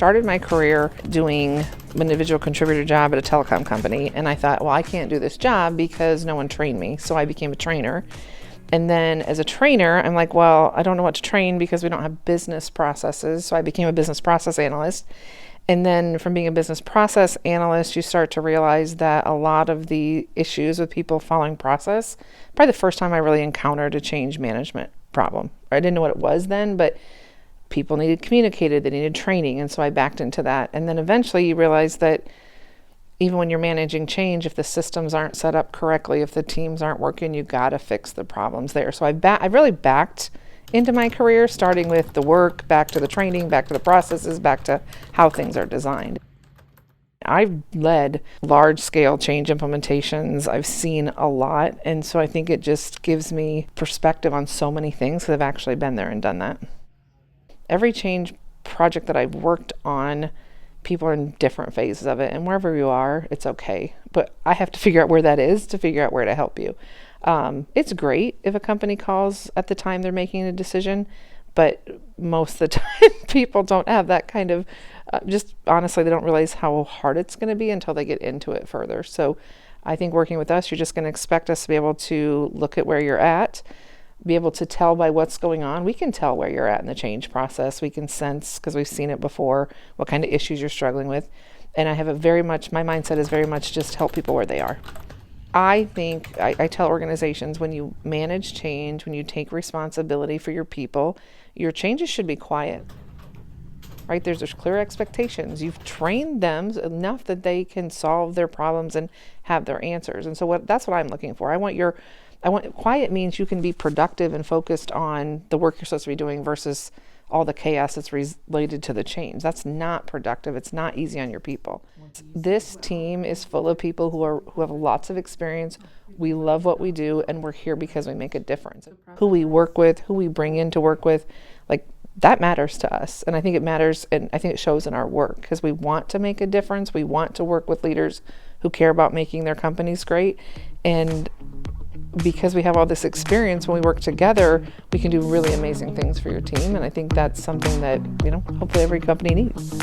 started my career doing an individual contributor job at a telecom company, and I thought, well, I can't do this job because no one trained me, so I became a trainer. And then as a trainer, I'm like, well, I don't know what to train because we don't have business processes, so I became a business process analyst. And then from being a business process analyst, you start to realize that a lot of the issues with people following process, probably the first time I really encountered a change management problem. I didn't know what it was then, but people needed communicated, they needed training, and so I backed into that. And then eventually you realize that even when you're managing change, if the systems aren't set up correctly, if the teams aren't working, you gotta fix the problems there. So I really backed into my career, starting with the work, back to the training, back to the processes, back to how things are designed. I've led large-scale change implementations. I've seen a lot, and so I think it just gives me perspective on so many things because I've actually been there and done that. Every change project that I've worked on, people are in different phases of it, and wherever you are, it's okay. But I have to figure out where that is to figure out where to help you. It's great if a company calls at the time they're making a decision, but most of the time people don't have that kind of, just honestly, they don't realize how hard it's going to be until they get into it further. So I think working with us, you're just going to expect us to be able to look at where you're at, be able to tell by what's going on. We can tell where you're at in the change process. We can sense, because we've seen it before, what kind of issues you're struggling with. And I have my mindset is very much just help people where they are. I think I tell organizations, when you manage change, when you take responsibility for your people, your changes should be quiet, right? There's clear expectations. You've trained them enough that they can solve their problems and have their answers. And so that's what I'm looking for. Quiet means you can be productive and focused on the work you're supposed to be doing versus all the chaos that's related to the change. That's not productive. It's not easy on your people. This team is full of people who have lots of experience. We love what we do, and we're here because we make a difference. Who we work with, who we bring in to work with, like, that matters to us. And I think it matters, and I think it shows in our work because we want to make a difference. We want to work with leaders who care about making their companies great. And because we have all this experience, when we work together, we can do really amazing things for your team. And I think that's something that, hopefully every company needs.